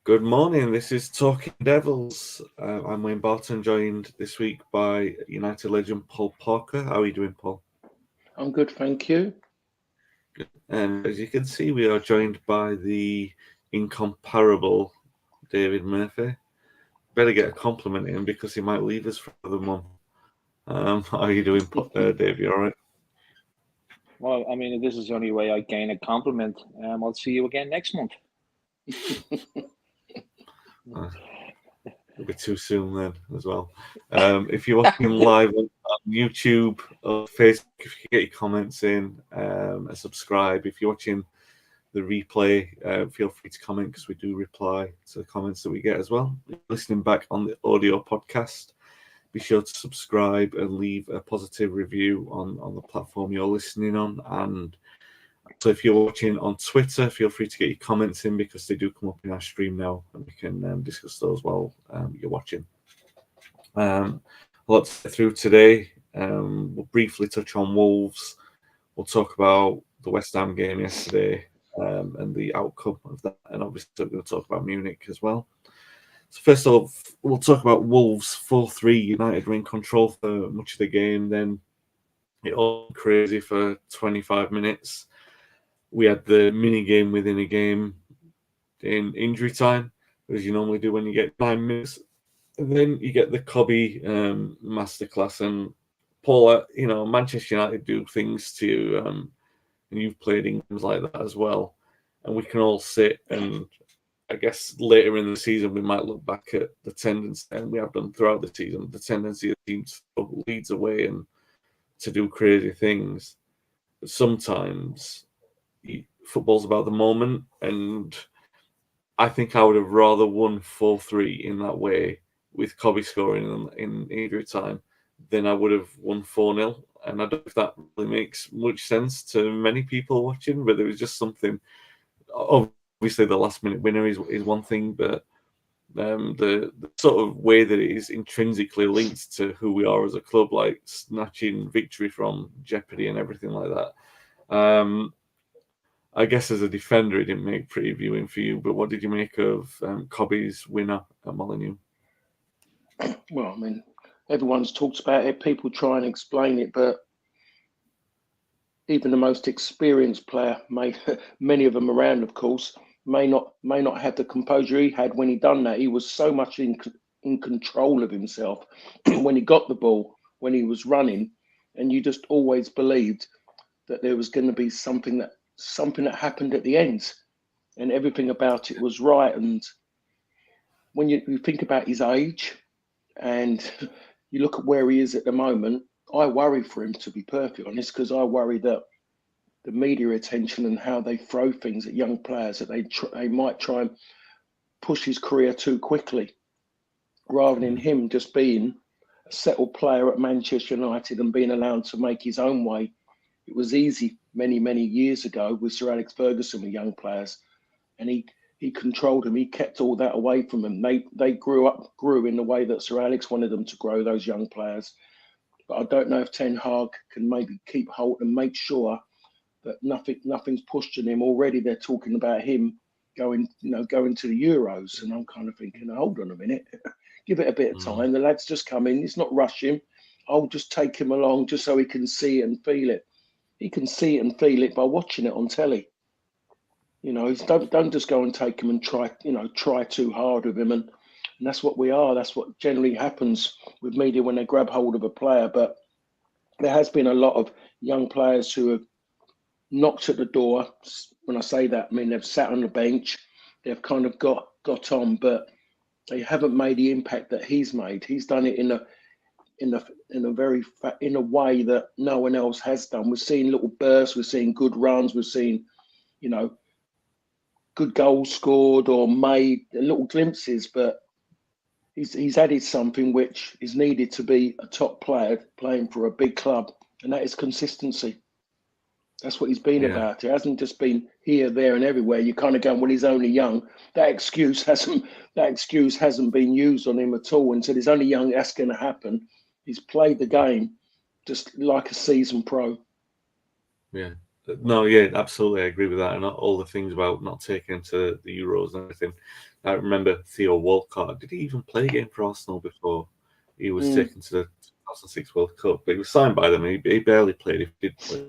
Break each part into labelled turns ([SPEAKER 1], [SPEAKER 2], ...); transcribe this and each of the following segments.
[SPEAKER 1] Good morning. This is Talking Devils. I'm Wayne Barton, joined this week by United legend Paul Parker. How are you doing, Paul?
[SPEAKER 2] I'm good, thank you.
[SPEAKER 1] Good. And as you can see, we are joined by the incomparable David Murphy. Better get a compliment in because he might leave us for another month. How are you doing, Dave? You all right?
[SPEAKER 3] Well, I mean, this is the only way I gain a compliment. I'll see you again next month.
[SPEAKER 1] It'll be too soon then as well. If you're watching live on YouTube or Facebook, if you can get your comments in and subscribe. If you're watching the replay, feel free to comment because we do reply to the comments that we get as well. If you're listening back on the audio podcast, be sure to subscribe and leave a positive review on the platform you're listening on. And so if you're watching on Twitter, feel free to get your comments in because they do come up in our stream now and we can discuss those while you're watching. Let's get through today. We'll briefly touch on Wolves. We'll talk about the West Ham game yesterday and the outcome of that. And obviously we're going to talk about Munich as well. So first of all, we'll talk about Wolves 4-3. United were in control for much of the game. Then it all went crazy for 25 minutes. We had the mini game within a game in injury time, as you normally do when you get 9 minutes. And then you get the Cobby masterclass. And Paul, Manchester United do things to you, and you've played in games like that as well. And we can all sit and I guess later in the season we might look back at the tendency, and we have done throughout the season, the tendency of teams to leads away and to do crazy things. But sometimes football's about the moment, and I think I would have rather won 4-3 in that way with Cobby scoring in injury time than I would have won 4-0. And I don't know if that really makes much sense to many people watching, but there was just something. Obviously, the last-minute winner is one thing, but the sort of way that it is intrinsically linked to who we are as a club, like snatching victory from jeopardy and everything like that. I guess as a defender, it didn't make pretty viewing for you, but what did you make of Cobby's winner at Molineux?
[SPEAKER 2] Well, I mean, everyone's talked about it. People try and explain it, but even the most experienced player, many of them around, of course, may not have the composure he had when he done that. He was so much in control of himself when he got the ball, when he was running, and you just always believed that there was going to be something that happened at the end, and everything about it was right. And when you think about his age and you look at where he is at the moment, I worry for him, to be perfectly honest, because I worry that the media attention and how they throw things at young players, that they might try and push his career too quickly, rather than him just being a settled player at Manchester United and being allowed to make his own way. It was easy many, many years ago with Sir Alex Ferguson with young players, and he controlled them. He kept all that away from them. They grew in the way that Sir Alex wanted them to grow, those young players. But I don't know if Ten Hag can maybe keep hold and make sure that nothing's pushed on him. Already they're talking about him going to the Euros, and I'm kind of thinking, hold on a minute, give it a bit of time. The lad's just come in. It's not rushing. I'll just take him along just so he can see it and feel it. He can see it and feel it by watching it on telly. Don't just go and take him and try too hard with him. And that's what we are. That's what generally happens with media when they grab hold of a player. But there has been a lot of young players who have knocked at the door. When I say that, I mean they've sat on the bench. They've kind of got on, but they haven't made the impact that he's made. He's done it in a way that no one else has done. We've seen little bursts. We've seen good runs. We've seen, good goals scored or made, little glimpses, but he's added something which is needed to be a top player playing for a big club, and that is consistency. That's what he's been about. It hasn't just been here, there, and everywhere. You kind of go, well, he's only young. That excuse hasn't been used on him at all. And so he's only young. That's going to happen. He's played the game just like a seasoned pro.
[SPEAKER 1] Yeah, No, yeah, absolutely, I agree with that, and all the things about not taking him to the Euros and everything. I remember Theo Walcott. Did he even play a game for Arsenal before he was taken to the 2006 World Cup? But he was signed by them. He barely played if he did play.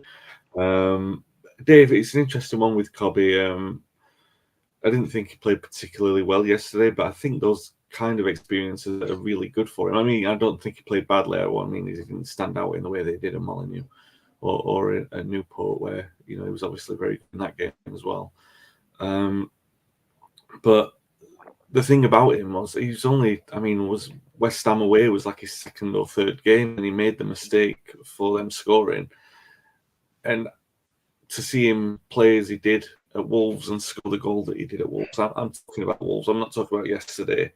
[SPEAKER 1] Dave, it's an interesting one with Cobby. I didn't think he played particularly well yesterday, but I think those kind of experiences are really good for him. I mean, I don't think he played badly. I mean, he didn't stand out in the way they did at Molineux or a Newport, where he was obviously very good in that game as well. But the thing about him was was West Ham away was like his second or third game, and he made the mistake for them scoring. And to see him play as he did at Wolves and score the goal that he did at Wolves, I'm talking about Wolves. I'm not talking about yesterday.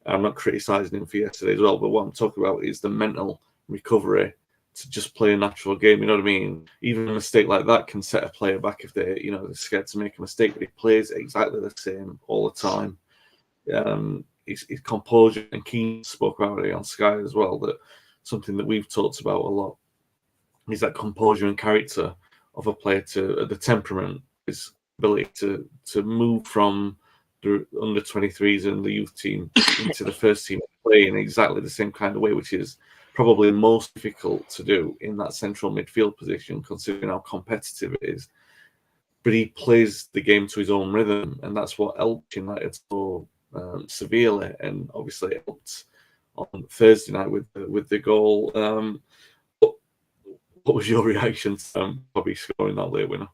[SPEAKER 1] I'm not criticising him for yesterday as well. But what I'm talking about is the mental recovery to just play a natural game. You know what I mean? Even a mistake like that can set a player back if they're scared to make a mistake. But he plays exactly the same all the time. His composure, and Keane spoke about it on Sky as well. That something that we've talked about a lot is that composure and character of a player, to the temperament, his ability to move from the under 23s and the youth team into the first team, play in exactly the same kind of way, which is probably the most difficult to do in that central midfield position, considering how competitive it is. But he plays the game to his own rhythm, and that's what helped United so severely, and obviously it helped on Thursday night with the goal. What was your reaction to Bobby scoring that late winner?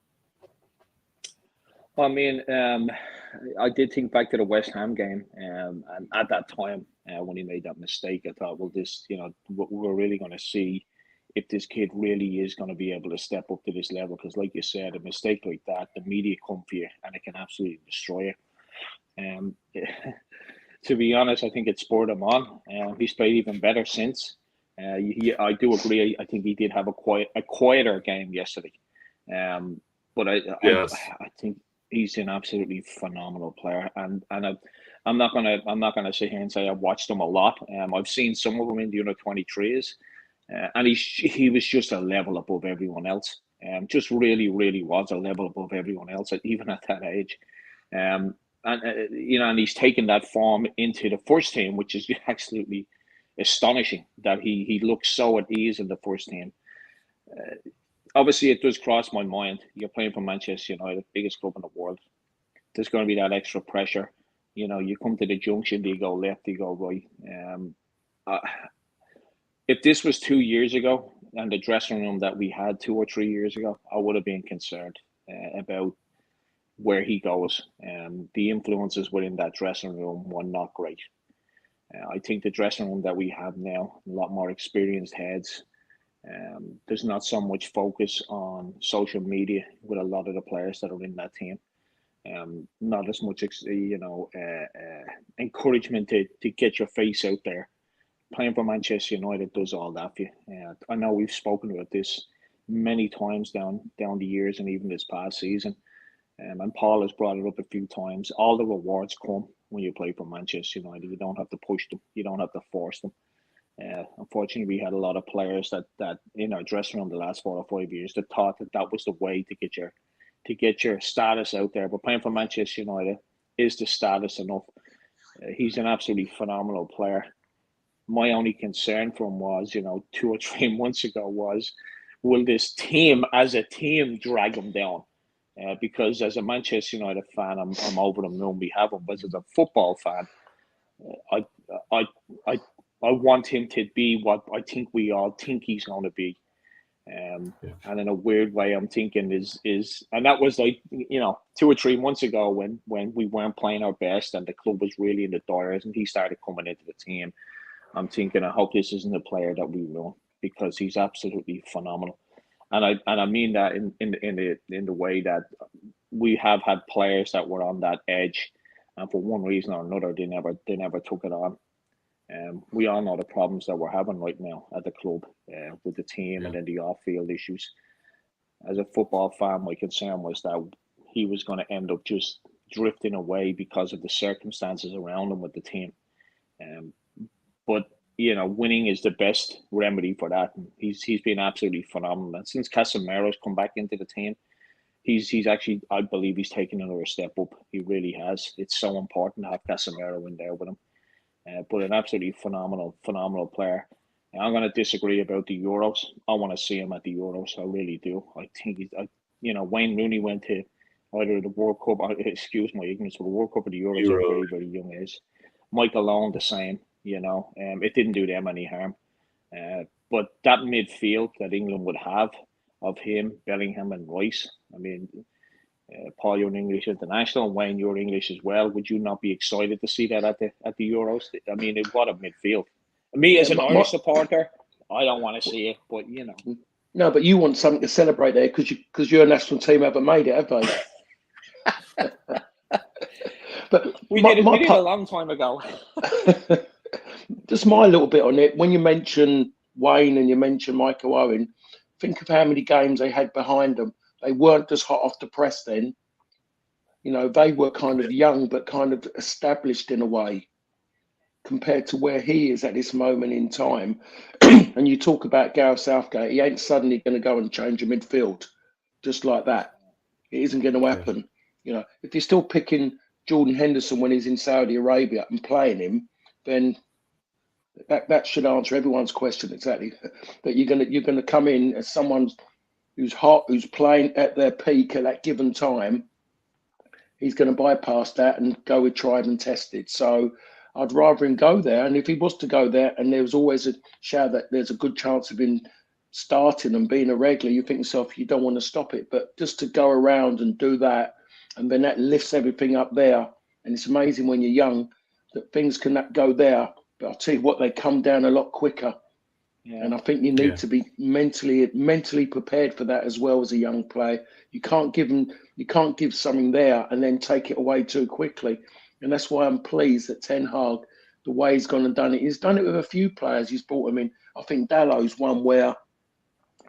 [SPEAKER 3] I mean, I did think back to the West Ham game, and at that time, when he made that mistake, I thought, well, we're really going to see if this kid really is going to be able to step up to this level. Because, like you said, a mistake like that, the media come for you, and it can absolutely destroy you. To be honest, I think it spurred him on. He's played even better since. I do agree. I think he did have a quieter game yesterday, but I think he's an absolutely phenomenal player, and I'm not gonna sit here and say I've watched him a lot. I've seen some of them in the under-23s, and he was just a level above everyone else. Just really was a level above everyone else, even at that age. And he's taken that form into the first team, which is absolutely astonishing that he looks so at ease in the first team. Obviously, it does cross my mind. You're playing for Manchester United, biggest club in the world. There's going to be that extra pressure. You come to the junction, do you go left, do you go right? If this was 2 years ago and the dressing room that we had 2 or 3 years ago, I would have been concerned about where he goes. The influences within that dressing room were not great. I think the dressing room that we have now, a lot more experienced heads. There's not so much focus on social media with a lot of the players that are in that team. Not as much, encouragement to get your face out there. Playing for Manchester United does all that for you. I know we've spoken about this many times down the years and even this past season. And Paul has brought it up a few times. All the rewards come when you play for Manchester United. You don't have to push them. You don't have to force them. Unfortunately, we had a lot of players that in our dressing room the last 4 or 5 years that thought that was the way to get your status out there. But playing for Manchester United is the status enough. He's an absolutely phenomenal player. My only concern for him was, 2 or 3 months ago was, will this team as a team drag him down? Because as a Manchester United fan, I'm over the moon we have him. But as a football fan, I want him to be what I think we all think he's going to be. And in a weird way, I'm thinking and that was like 2 or 3 months ago when we weren't playing our best and the club was really in the doors and he started coming into the team. I'm thinking, I hope this isn't a player that we ruin, because he's absolutely phenomenal. And I mean that in the way that we have had players that were on that edge, and for one reason or another, they never took it on. We all know the problems that we're having right now at the club with the team and then the off-field issues. As a football fan, my concern was that he was going to end up just drifting away because of the circumstances around him with the team. But winning is the best remedy for that. And he's been absolutely phenomenal. And since Casemiro's come back into the team, he's actually, I believe he's taken another step up. He really has. It's so important to have Casemiro in there with him. But an absolutely phenomenal player. I'm going to disagree about the Euros. I want to see him at the Euros. I really do. I think Wayne Rooney went to either the World Cup, excuse my ignorance, but the World Cup or the Euros at a very, very young age. Michael Owen the same, it didn't do them any harm. But that midfield that England would have of him, Bellingham and Rice, I mean, Paul, you're an English international. Wayne, you're English as well. Would you not be excited to see that at the Euros? I mean, what a midfield. Me as an Irish supporter, I don't want to see it, but
[SPEAKER 2] No, but you want something to celebrate there because your national team haven't made it, have they? But
[SPEAKER 3] we did it a long time ago.
[SPEAKER 2] Just my little bit on it. When you mention Wayne and you mention Michael Owen, think of how many games they had behind them. They weren't just hot off the press then. They were kind of young, but kind of established in a way compared to where he is at this moment in time. And you talk about Gareth Southgate, he ain't suddenly going to go and change a midfield just like that. It isn't going to happen. Yeah. If you're still picking Jordan Henderson when he's in Saudi Arabia and playing him, then that should answer everyone's question exactly. That you're gonna come in as someone who's hot, who's playing at their peak at that given time. He's going to bypass that and go with tried and tested. So I'd rather him go there. And if he was to go there and there was always a shout that there's a good chance of him starting and being a regular, you think to yourself, you don't want to stop it. But just to go around and do that, and then that lifts everything up there. And it's amazing when you're young that things can go there. But I'll tell you what, they come down a lot quicker. Yeah. And I think you need to be mentally prepared for that as well as a young player. You can't give something there and then take it away too quickly. And that's why I'm pleased that Ten Hag, the way he's gone and done it, he's done it with a few players. He's brought them in. I think Dallow's one where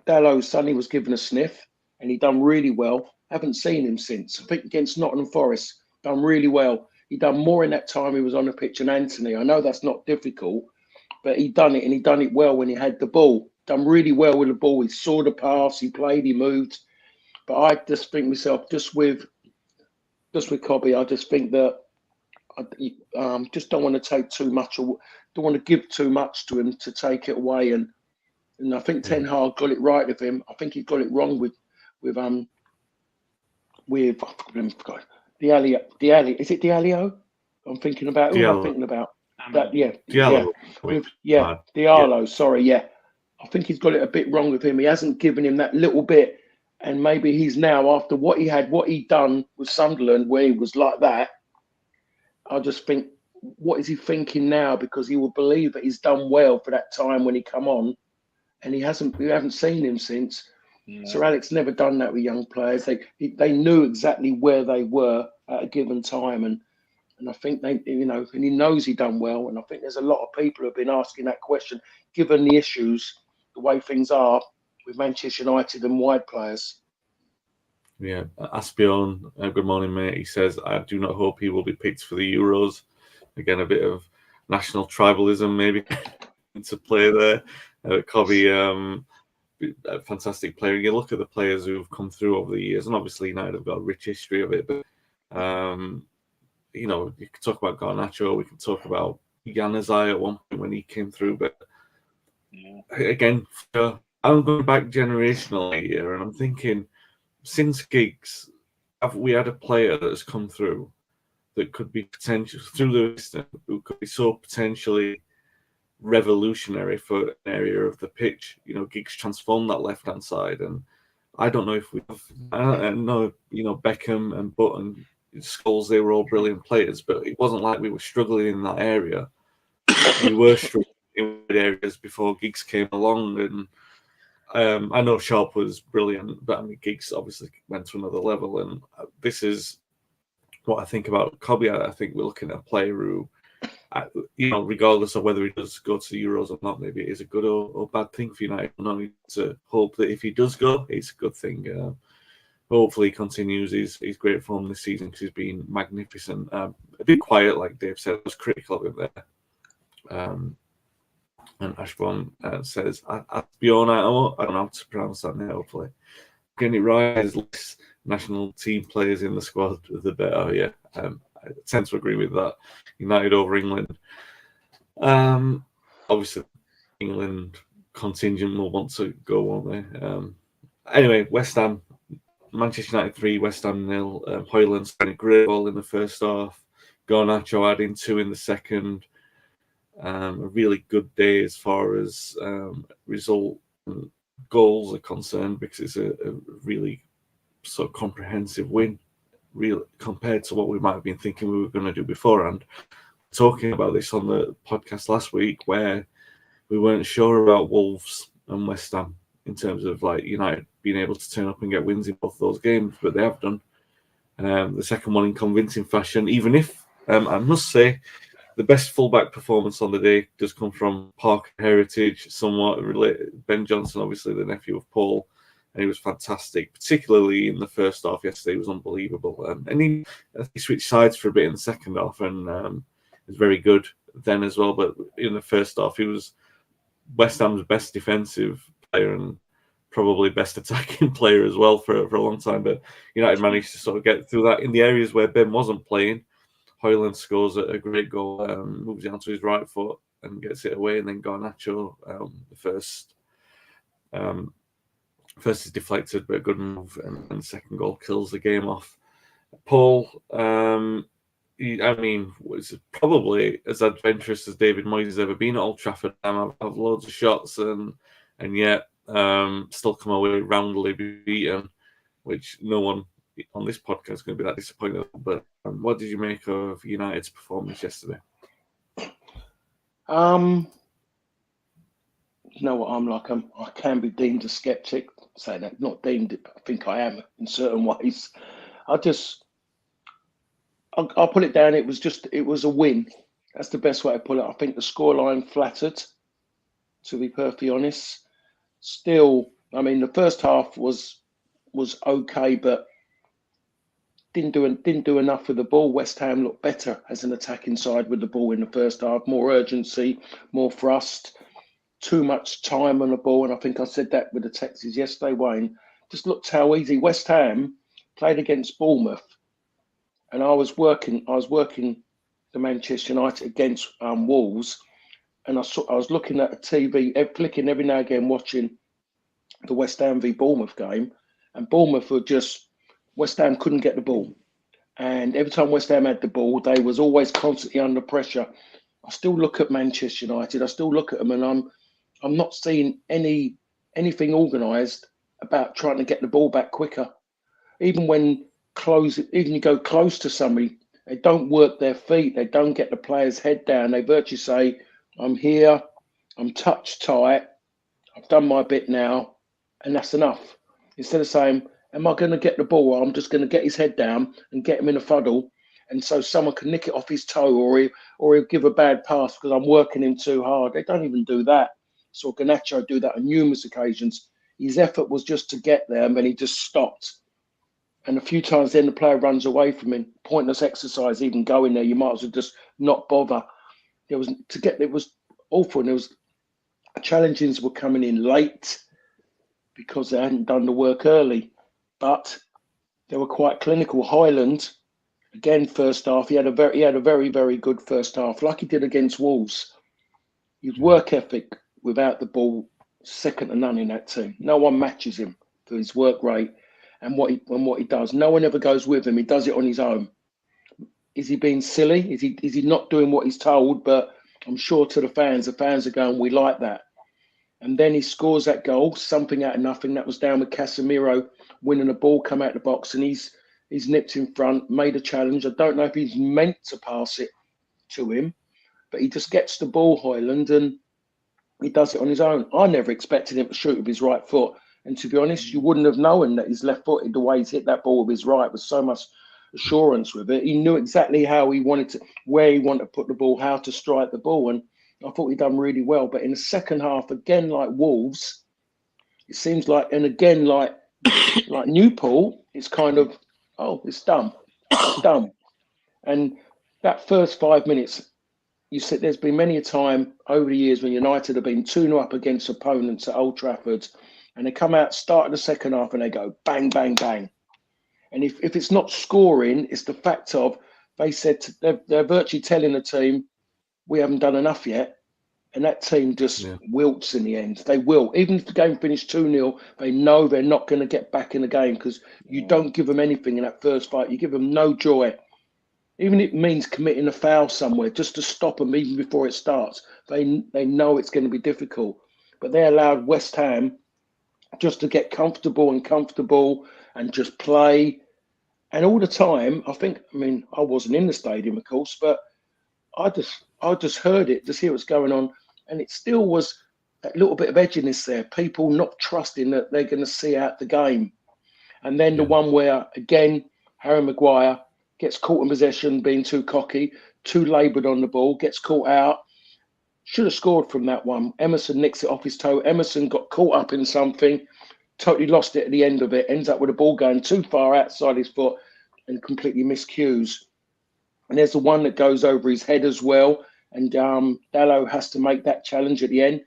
[SPEAKER 2] Dallow suddenly was given a sniff and he done really well. Haven't seen him since. I think against Nottingham Forest, done really well. He done more in that time he was on the pitch than Anthony. I know that's not difficult, but he done it, and he done it well when he had the ball. Done really well with the ball. He saw the pass, he played, he moved. But I just think myself, just with Cobby, I just think that I just don't want to take too much, or don't want to give too much to him to take it away. And I think Ten Hag got it right with him. I think he got it wrong with Diallo. Is it Diallo? I'm thinking about. Who am I thinking about? That,
[SPEAKER 1] Diallo.
[SPEAKER 2] Diallo. Sorry, I think he's got it a bit wrong with him. He hasn't given him that little bit, and maybe he's now, after what he'd done with Sunderland, where he was like that. I just think, what is he thinking now? Because he will believe that he's done well for that time when he come on, and we haven't seen him since. Yeah. Sir Alex never done that with young players. They knew exactly where they were at a given time, and I think and he knows he done well. And I think there's a lot of people who have been asking that question, given the issues, the way things are with Manchester United and wide players.
[SPEAKER 1] Yeah, Aspion, good morning, mate. He says, I do not hope he will be picked for the Euros. Again, a bit of national tribalism maybe to play there. Cobby, a fantastic player. You look at the players who've come through over the years, and obviously United have got a rich history of it, but you could talk about Garnacho, we could talk about Januzaj at one point when he came through, but again, I'm going back generationally here, and I'm thinking, since Giggs, have we had a player that has come through that could be potential through the system, who could be so potentially revolutionary for an area of the pitch? Giggs transformed that left-hand side, and I don't know if we have. I know, Beckham and Barton, Scholes, they were all brilliant players, but it wasn't like we were struggling in that area. We were struggling in areas before Giggs came along, and I know Sharp was brilliant, but I mean, Giggs obviously went to another level, and this is what I think about Cobby. I think we're looking at a player who, regardless of whether he does go to the Euros or not, maybe it is a good or bad thing for United. I need to hope that if he does go, it's a good thing. Hopefully he continues his great form this season, because he's been magnificent. A bit quiet, like Dave said. I was critical of him there. And Ashbourne says, Bjorn, I don't know how to pronounce that now, hopefully. Getting it right is national team players in the squad, the better. Yeah, I tend to agree with that. United over England. Obviously, England contingent will want to go, won't they? Anyway, West Ham, Manchester United 3, West Ham 0. Højlund scored a great goal in the first half. Garnacho adding 2 in the second. A really good day as far as result and goals are concerned, because it's a really sort of comprehensive win, really, compared to what we might have been thinking we were going to do beforehand. Talking about this on the podcast last week, where we weren't sure about Wolves and West Ham in terms of like United being able to turn up and get wins in both of those games, but they have done. The second one in convincing fashion, even if I must say the best fullback performance on the day does come from Park heritage, somewhat related. Ben Johnson, obviously the nephew of Paul, and he was fantastic, particularly in the first half yesterday. He was unbelievable. And he switched sides for a bit in the second half and was very good then as well. But in the first half, he was West Ham's best defensive player and probably best attacking player as well for a long time. But United managed to sort of get through that in the areas where Ben wasn't playing. Højlund scores a great goal, moves it onto his right foot and gets it away, and then Garnacho, the first is deflected, but a good move, and the second goal kills the game off. Paul, was probably as adventurous as David Moyes has ever been at Old Trafford. I've loads of shots and yet still come away roundly beaten, which no one on this podcast is going to be that disappointed. But what did you make of United's performance yesterday?
[SPEAKER 2] You know what I'm like? I can be deemed a skeptic. Say that, not deemed it, but I think I am in certain ways. I'll put it down. It was a win. That's the best way to put it. I think the scoreline flattered, to be perfectly honest. Still, I mean, the first half was okay, but didn't do enough with the ball. West Ham looked better as an attacking side with the ball in the first half. More urgency, more thrust, too much time on the ball. And I think I said that with the Texans yesterday, Wayne. Just looked how easy West Ham played against Bournemouth. And I was working the Manchester United against Wolves, and I was looking at the TV, flicking every now and again, watching the West Ham v Bournemouth game, and Bournemouth West Ham couldn't get the ball, and every time West Ham had the ball, they was always constantly under pressure. I still look at Manchester United, I still look at them, and I'm not seeing anything organised about trying to get the ball back quicker. Even you go close to somebody, they don't work their feet. They don't get the player's head down. They virtually say, I'm here, I'm touch tight, I've done my bit now, and that's enough. Instead of saying, am I going to get the ball? Or I'm just going to get his head down and get him in a fuddle, and so someone can nick it off his toe, or he'll give a bad pass because I'm working him too hard. They don't even do that. So Garnacho do that on numerous occasions. His effort was just to get there, and then he just stopped. And a few times then the player runs away from him. Pointless exercise even going there. You might as well just not bother. It was awful. And there was challenges were coming in late because they hadn't done the work early. But they were quite clinical. Højlund, again, first half, he had a very, very good first half, like he did against Wolves. His work ethic without the ball, second to none in that team. No one matches him for his work rate. And what he does, no one ever goes with him. He does it on his own. Is he being silly? Is he not doing what he's told? But I'm sure to the fans are going, we like that. And then he scores that goal, something out of nothing. That was down with Casemiro winning the ball, come out the box, and he's nipped in front, made a challenge. I don't know if he's meant to pass it to him, but he just gets the ball, Højlund, and he does it on his own. I never expected him to shoot with his right foot. And to be honest, you wouldn't have known that he's left-footed. The way he's hit that ball with his right was so much assurance with it. He knew exactly how he wanted to, where he wanted to put the ball, how to strike the ball. And I thought he'd done really well. But in the second half, again, like Wolves, it seems like, and again, like Newport, it's kind of, it's done. It's done. And that first 5 minutes, you said there's been many a time over the years when United have been 2-0 up against opponents at Old Trafford, and they come out, start of the second half, and they go bang, bang, bang. And if it's not scoring, it's the fact of they said they're virtually telling the team, we haven't done enough yet. And that team just wilts in the end. They will. Even if the game finished 2-0, they know they're not going to get back in the game because you don't give them anything in that first fight. You give them no joy. Even if it means committing a foul somewhere just to stop them even before it starts. They know it's going to be difficult. But they allowed West Ham just to get comfortable and just play. And all the time, I wasn't in the stadium, of course, but I just heard it, just hear what's going on. And it still was that little bit of edginess there. People not trusting that they're going to see out the game. And then the one where, again, Harry Maguire gets caught in possession, being too cocky, too laboured on the ball, gets caught out. Should have scored from that one. Emerson nicks it off his toe. Emerson got caught up in something, totally lost it at the end of it, ends up with the ball going too far outside his foot and completely miscues. And there's the one that goes over his head as well. And Dallow has to make that challenge at the end.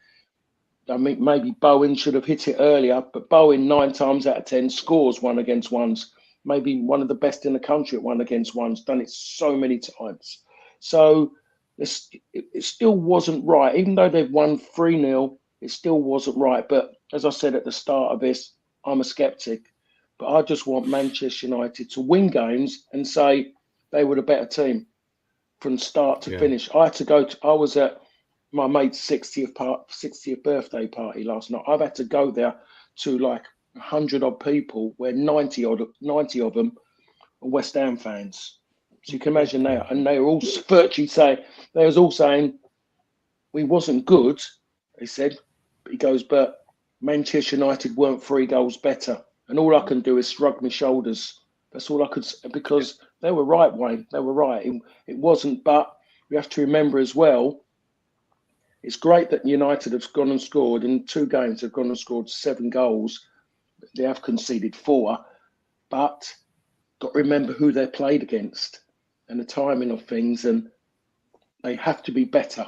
[SPEAKER 2] I mean, maybe Bowen should have hit it earlier, but Bowen 9 times out of 10 scores 1-against-1s. Maybe one of the best in the country at 1-against-1s. Done it so many times. So it still wasn't right. Even though they've won 3-0, it still wasn't right. But as I said at the start of this, I'm a sceptic. But I just want Manchester United to win games and say they were the better team from start to finish. I was at my mate's 60th birthday party last night. I've had to go there to like 100 odd people where 90 of them are West Ham fans. So you can imagine that. And they were all virtually saying we wasn't good, he said. But he goes, but Manchester United weren't 3 goals better. And all I can do is shrug my shoulders. That's all I could, because they were right, Wayne. They were right. It wasn't, but we have to remember as well, it's great that United have gone and scored in 2 games. They've gone and scored 7 goals. They have conceded 4, but got to remember who they played against and the timing of things. And they have to be better.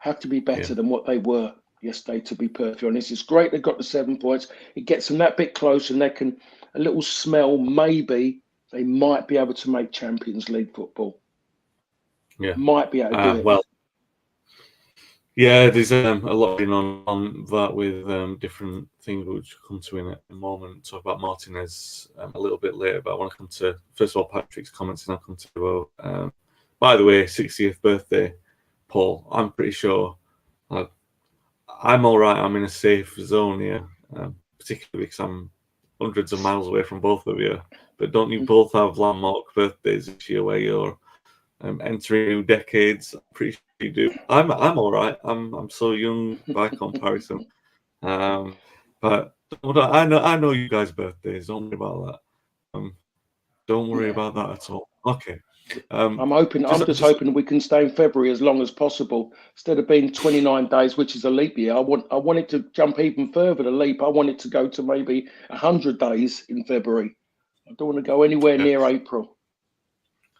[SPEAKER 2] Than what they were yesterday, to be perfectly honest. It's great they got the 7 points. It gets them that bit closer, and they can a little smell maybe they might be able to make Champions League football.
[SPEAKER 1] Yeah,
[SPEAKER 2] might be able to do it.
[SPEAKER 1] Well, yeah, there's a lot going on that with different things which we'll come to in a moment. Talk about Martinez a little bit later, but I want to come to first of all Patrick's comments, and I'll come to by the way, 60th birthday, Paul. I'm pretty sure I'm all right. I'm in a safe zone here, particularly because I'm hundreds of miles away from both of you. But don't you both have landmark birthdays this year where you're entering new decades? I'm pretty sure you do. I'm all right. I'm so young by comparison. But I know you guys' birthdays. Don't worry about that. Don't worry about that at all. Okay.
[SPEAKER 2] I'm just hoping we can stay in February as long as possible instead of being 29 days, which is a leap year. I want it to jump even further. The leap. I want it to go to maybe 100 days in February. I don't want to go anywhere near April.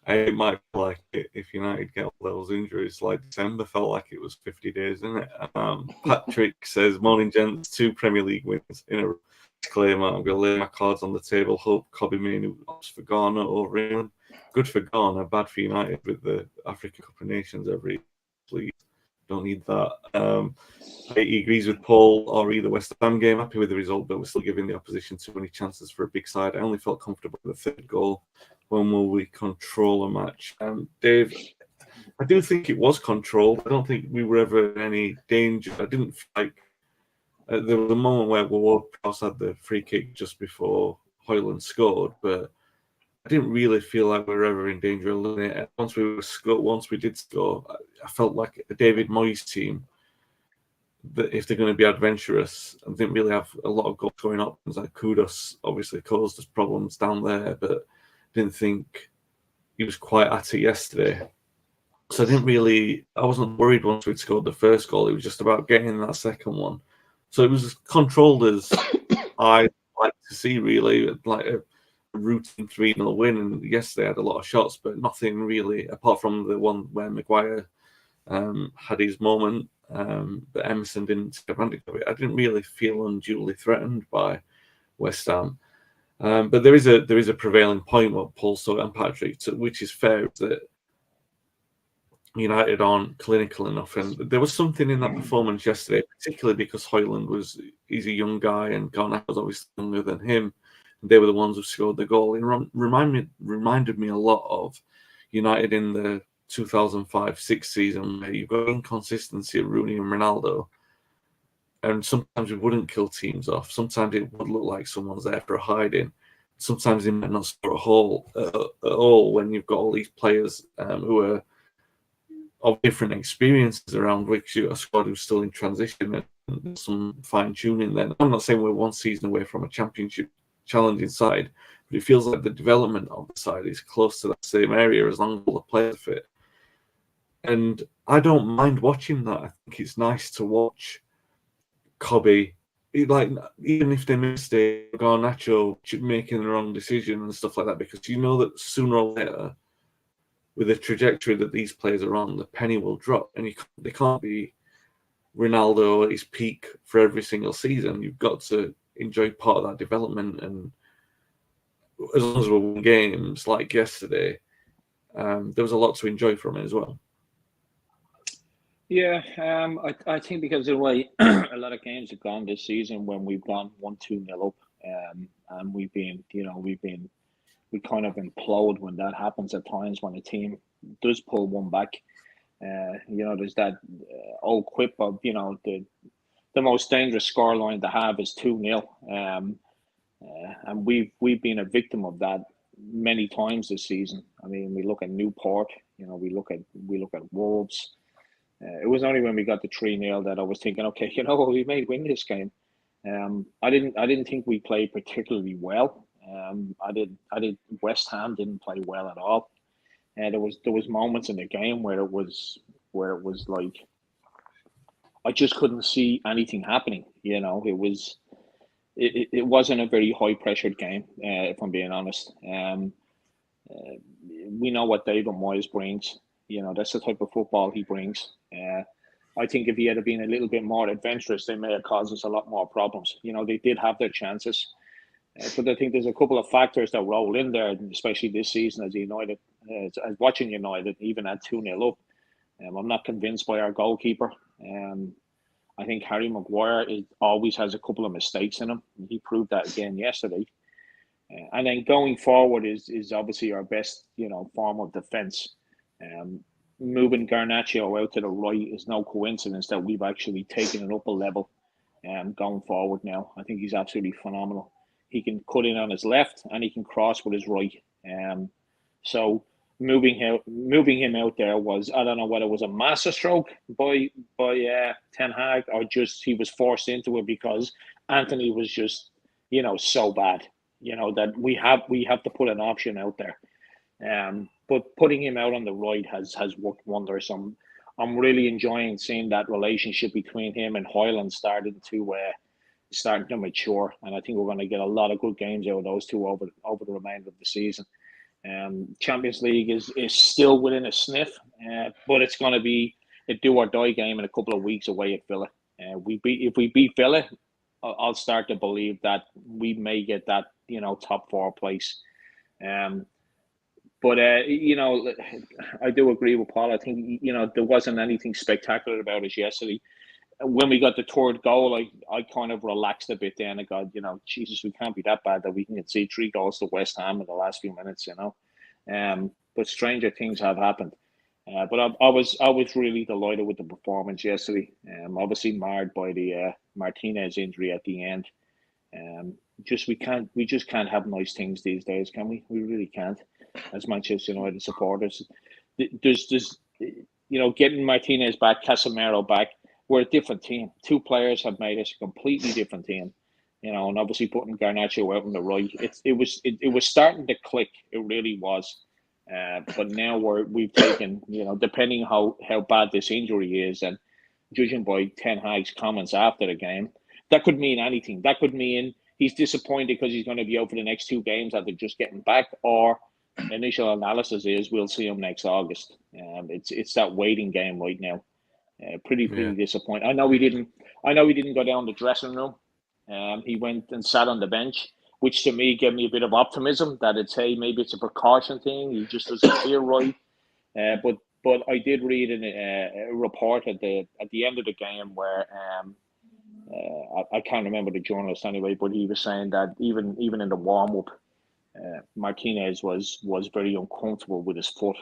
[SPEAKER 1] It might feel like it if United get all those injuries. Like December felt like it was 50 days, didn't it? Patrick says, "Morning, gents. 2 Premier League wins in a disclaimer. I'm going to lay my cards on the table. Hope Kobbie Mainoo opts for Ghana over England. Good for Ghana, bad for United with the African Cup of Nations every. Please don't need that." He agrees with Paul or the West Ham game. Happy with the result, but we're still giving the opposition too many chances for a big side. I only felt comfortable with the 3rd goal. When will we control a match? Dave, I do think it was controlled. I don't think we were ever in any danger. I didn't feel like there was a moment where Ward-Prowse had the free kick just before Højlund scored, but I didn't really feel like we were ever in danger of losing it. Once we did score, I felt like a David Moyes team, that if they're going to be adventurous and didn't really have a lot of goals going up, like Kudus obviously caused us problems down there, but didn't think he was quite at it yesterday. So I wasn't worried once we'd scored the 1st goal. It was just about getting that 2nd one. So it was as controlled as I like to see, really, like a routine 3-0 win. And yesterday I had a lot of shots, but nothing really, apart from the one where Maguire had his moment, but Emerson didn't take advantage of it. I didn't really feel unduly threatened by West Ham. But there is a prevailing point what Paul and Patrick took, which is fair, is that United aren't clinical enough, and there was something in that performance yesterday, particularly because he's a young guy, and Garnacho was obviously younger than him. And they were the ones who scored the goal. It reminded me a lot of United in the 2005-06 season, where you've got inconsistency of Rooney and Ronaldo, and sometimes we wouldn't kill teams off. Sometimes it would look like someone's there for a hiding. Sometimes they might not score at all when you've got all these players who are of different experiences around which a squad who's still in transition and some fine tuning. Then I'm not saying we're one season away from a championship challenging side, but it feels like the development of the side is close to that same area as long as all the players fit. And I don't mind watching that. I think it's nice to watch Cobby, like, even if they mistake Garnacho making the wrong decision and stuff like that, because you know that sooner or later, with the trajectory that these players are on, the penny will drop, and they can't be Ronaldo at his peak for every single season. You've got to enjoy part of that development, and as long as we win games like yesterday, there was a lot to enjoy from it as well.
[SPEAKER 3] Yeah, I think because of the way a lot of games have gone this season when we've gone 1-2-0 up, and we kind of implode when that happens at times when a team does pull one back. There's that old quip of, the most dangerous scoreline to have is 2-0. And we've been a victim of that many times this season. I mean, we look at Newport, we look at Wolves. It was only when we got the 3-0 that I was thinking, okay, we may win this game. I didn't think we played particularly well. West Ham didn't play well at all. There was moments in the game where it was like I just couldn't see anything happening. It wasn't a very high pressured game, if I'm being honest. We know what David Moyes brings. That's the type of football he brings. I think if he had been a little bit more adventurous, they may have caused us a lot more problems. They did have their chances. But I think there's a couple of factors that roll in there, especially this season as United, as watching United, even at 2-0 up. I'm not convinced by our goalkeeper. I think Harry Maguire always has a couple of mistakes in him. He proved that again yesterday. And then going forward is obviously our best, form of defence. Moving Garnacho out to the right is no coincidence that we've actually taken it up a level going forward now. I think he's absolutely phenomenal. He can cut in on his left and he can cross with his right. So moving him out there was, I don't know whether it was a master stroke by Ten Hag or just he was forced into it because Anthony was just, so bad, that we have to put an option out there. But putting him out on the right has worked wonders. I'm really enjoying seeing that relationship between him and Hoyland starting to mature, and I think we're going to get a lot of good games out of those two over the remainder of the season. Champions League is still within a sniff, but it's going to be a do or die game in a couple of weeks away at Villa. If we beat Villa, I'll start to believe that we may get that top 4 place. But I do agree with Paul. I think there wasn't anything spectacular about us yesterday. When we got the third goal, I kind of relaxed a bit then. I got, Jesus, we can't be that bad that we can concede 3 goals to West Ham in the last few minutes, But stranger things have happened. But I was really delighted with the performance yesterday. Obviously marred by the Martinez injury at the end. We just can't have nice things these days, can we? We really can't. As Manchester United supporters, there's getting Martinez back, Casemiro back. We're a different team. 2 players have made us a completely different team, and obviously putting Garnacho out on the right, it was starting to click. It really was, but now we've taken, depending how bad this injury is, and judging by Ten Hag's comments after the game, that could mean anything. That could mean he's disappointed because he's going to be out for the next 2 games after just getting back, or initial analysis is we'll see him next August. It's that waiting game right now. Pretty disappointed. I know he didn't go down the dressing room. He went and sat on the bench, which to me gave me a bit of optimism that it's, hey, maybe it's a precaution thing. He just doesn't feel right. But I did read a report at the end of the game where I can't remember the journalist anyway, but he was saying that even in the warm up, Martinez was very uncomfortable with his foot.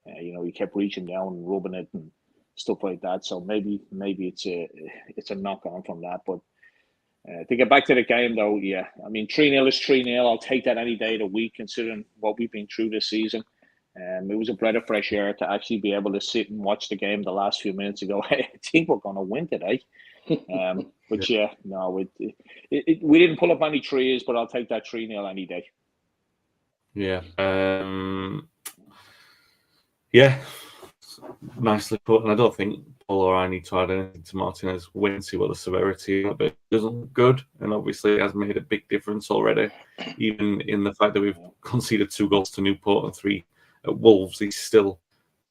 [SPEAKER 3] He kept reaching down and rubbing it and stuff like that. So maybe it's a knock on from that. But to get back to the game, though, yeah, I mean 3-0 is 3-0. I'll take that any day of the week, considering what we've been through this season. It was a breath of fresh air to actually be able to sit and watch the game the last few minutes and go, hey, I think we're going to win today. But we didn't pull up any trees, but I'll take that 3-0 any day.
[SPEAKER 1] Yeah. Yeah. Nicely put. And I don't think Paul or I need to add anything to Martinez. Wait and see what the severity of it doesn't look good. And obviously it has made a big difference already, even in the fact that we've conceded 2 goals to Newport and 3 at Wolves. He's still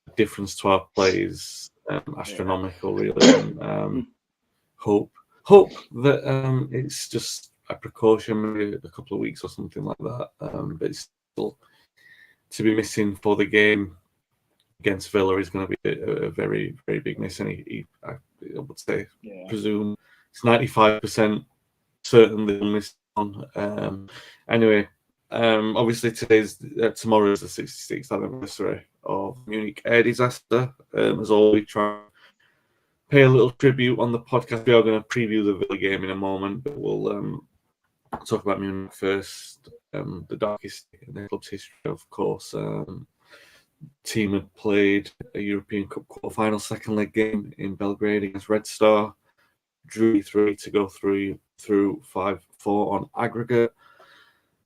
[SPEAKER 1] a difference to our plays, astronomical, really. And, hope that it's just a precaution, maybe a couple of weeks or something like that. But it's still to be missing for the game against Villa is going to be a very, very big miss. And I would say, presume it's 95% certain they'll miss on. Anyway, obviously tomorrow is the 66th anniversary of Munich Air Disaster. As always, try pay a little tribute on the podcast. We are going to preview the Villa game in a moment, but we'll talk about Munich first. The darkest in the club's history, of course. Team had played a European Cup quarter-final second leg game in Belgrade against Red Star. Drew 3 to go through 5-4 on aggregate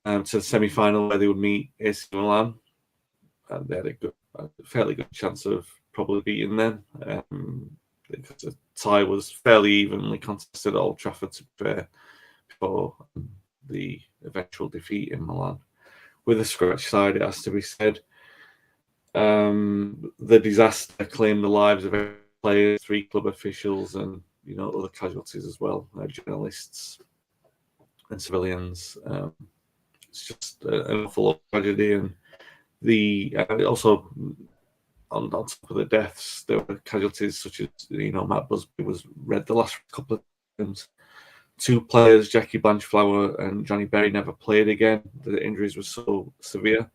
[SPEAKER 1] to the semi-final where they would meet AC Milan. And they had a fairly good chance of probably beating them. Because the tie was fairly evenly contested at Old Trafford, to be fair, before the eventual defeat in Milan. With a scratch side, it has to be said. The disaster claimed the lives of players, 3 club officials, and other casualties as well, journalists and civilians. It's just an awful tragedy, and also. On top of the deaths, there were casualties such as Matt Busby was read the last couple of times. 2 players, Jackie Blanchflower and Johnny Berry, never played again. The injuries were so severe.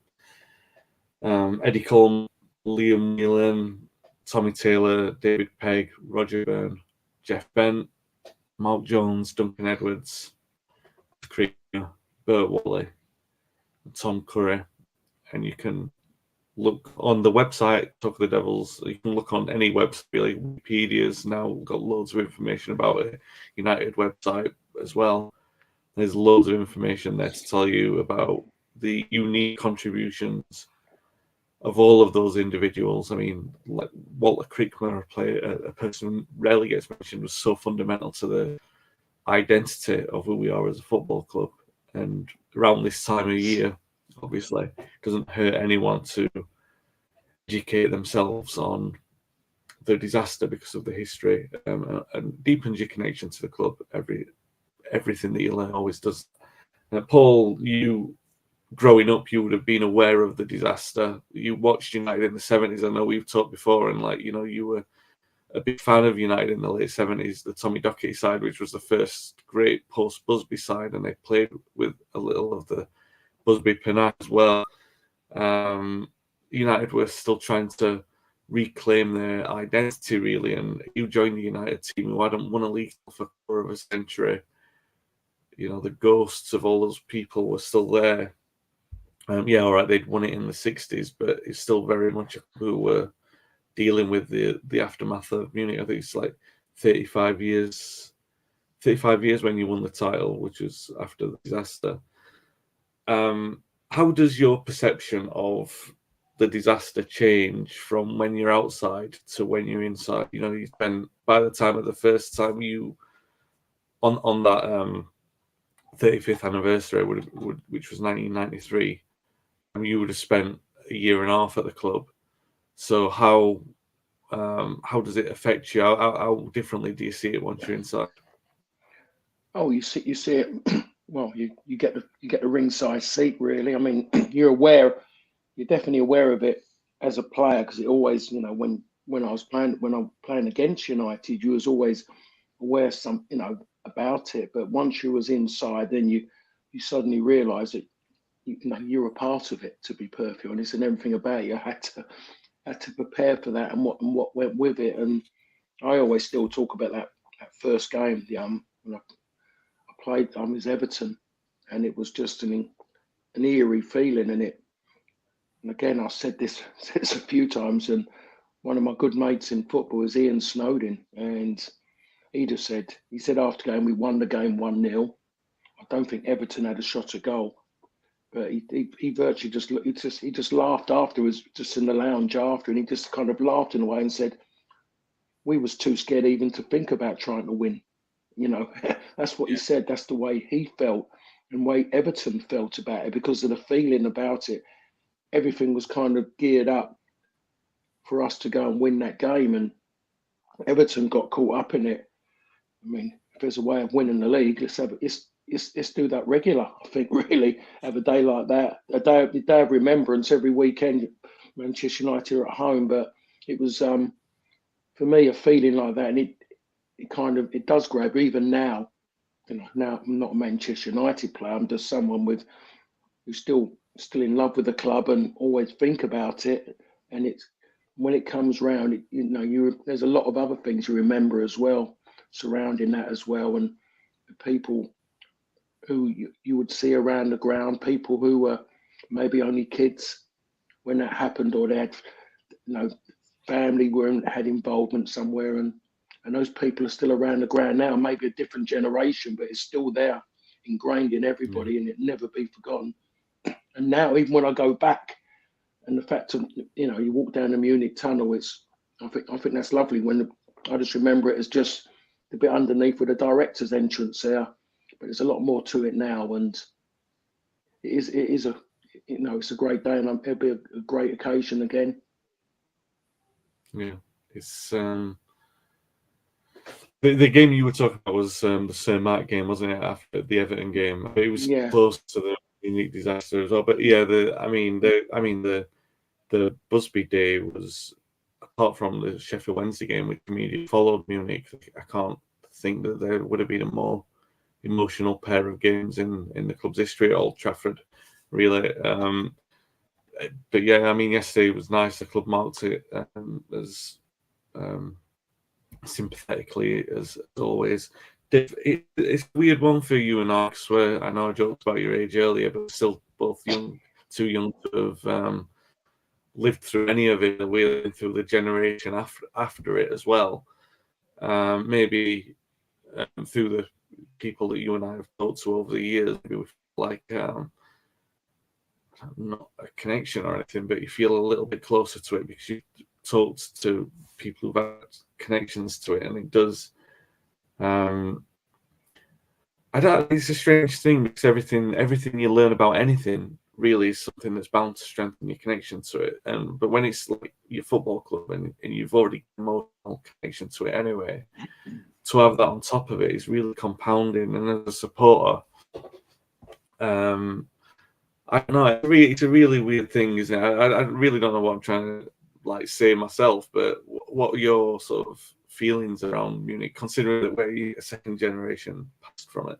[SPEAKER 1] Eddie Coleman, Liam Whelan, Tommy Taylor, David Pegg, Roger Byrne, Jeff Bent, Mark Jones, Duncan Edwards, Krieger, Bert Wally, and Tom Curry. And you can look on the website, Talk of the Devils. You can look on any website, like Wikipedia's now got loads of information about it. United website as well. There's loads of information there to tell you about the unique contributions of all of those individuals. I mean, like Walter Creekman, a person who rarely gets mentioned, was so fundamental to the identity of who we are as a football club. And around this time of year, obviously, it doesn't hurt anyone to educate themselves on the disaster because of the history, and deepens your connection to the club. Everything that you learn always does. Paul, you growing up, you would have been aware of the disaster. You watched United in the 70s. I know we've talked before, and you were a big fan of United in the late 70s, the Tommy Docherty side, which was the first great post-Busby side, and they played with a little of the Busby panache as well. United were still trying to reclaim their identity, really, and you joined the United team who hadn't won a league for a quarter of a century. The ghosts of all those people were still there. All right, they'd won it in the 60s, but it's still very much who were dealing with the aftermath of Munich. I think it's like 35 years when you won the title, which was after the disaster. How does your perception of the disaster change from when you're outside to when you're inside? You spend, by the time of the first time you on that 35th anniversary, which was 1993, you would have spent a year and a half at the club. So how does it affect you? How differently do you see it once you're inside?
[SPEAKER 2] Oh, you see it well, you get the ringside seat, really. I mean, you're definitely aware of it as a player, because it always, when I was playing against United, you was always aware about it. But once you was inside, then you suddenly realise that you're a part of it. To be perfectly honest, and everything about you had to prepare for that, and what went with it. And I always still talk about that first game, when I played as Everton, and it was just an eerie feeling in it. And again, I said this a few times, and one of my good mates in football is Ian Snowden, and he said after game, we won the game 1-0. I don't think Everton had a shot at goal, but he virtually he just laughed afterwards, just in the lounge after, and he just kind of laughed in a way and said, we was too scared even to think about trying to win. That's what he said. That's the way he felt, and way Everton felt about it, because of the feeling about it. Everything was kind of geared up for us to go and win that game, and Everton got caught up in it. I mean, if there's a way of winning the league, let's do that regular. I think really have a day like that, a day of remembrance every weekend. Manchester United are at home, but it was for me a feeling like that, and it does grab even now. Now I'm not a Manchester United player. I'm just someone who's still in love with the club and always think about it. And it's when it comes round, there's a lot of other things you remember as well surrounding that as well, and the people who you would see around the ground, people who were maybe only kids when that happened, or they had family had involvement somewhere, and those people are still around the ground now, maybe a different generation, but it's still there, ingrained in everybody, and it never be forgotten. And now, even when I go back, and the fact of you walk down the Munich tunnel, I think that's lovely. I just remember it as just the bit underneath with the director's entrance there, but there's a lot more to it now, and it is it's a great day, and it'll be a great occasion again.
[SPEAKER 1] Yeah, it's the game you were talking about was the Sir Mark game, wasn't it? After the Everton game, it was close to the Munich disaster as well. But yeah, the Busby day was, apart from the Sheffield Wednesday game, which immediately followed Munich. I can't think that there would have been a more emotional pair of games in the club's history at Old Trafford, really. But yeah, I mean, yesterday was nice. The club marked it as sympathetically as always. It's a weird one for you and I, where I know I joked about your age earlier, but still both too young to have lived through any of it. We're through the generation after it as well. Maybe through the people that you and I have talked to over the years, maybe we feel like not a connection or anything, but you feel a little bit closer to it because you talked to people who've had connections to it, and it does. It's a strange thing, because everything you learn about anything really is something that's bound to strengthen your connection to it. But when it's like your football club and you've already got an emotional connection to it anyway, to have that on top of it is really compounding. And as a supporter, I don't know. It's a really weird thing, isn't it? I really don't know what I'm trying to say myself. But what are your sort of feelings around Munich, considering that we're a second generation passed from it?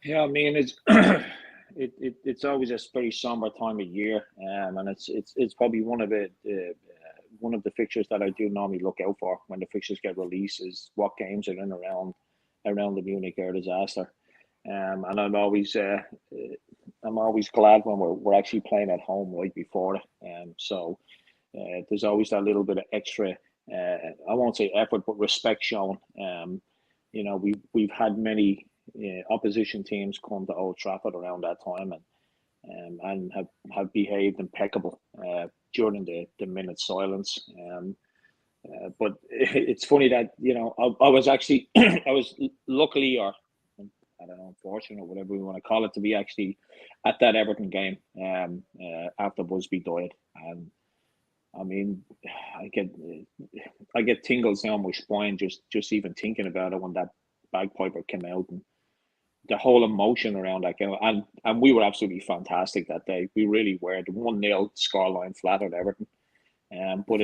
[SPEAKER 3] Yeah, I mean, it's it's always a very somber time of year, and it's probably one of the fixtures that I do normally look out for when the fixtures get released, is what games are in around the Munich Air Disaster. And I'm always glad when we're actually playing at home right before it. So there's always that little bit of extra, I won't say effort, but respect shown. We've had many opposition teams come to Old Trafford around that time, and have behaved impeccable during the minute silence. But it's funny that I was actually I was luckily, or I don't know, unfortunate, whatever we want to call it, to be actually at that Everton game after Busby died. And I mean, I get tingles down my spine just even thinking about it when that bagpiper came out, and whole emotion around that game, and we were absolutely fantastic that day. We really were. The 1-0 scoreline flattered Everton, but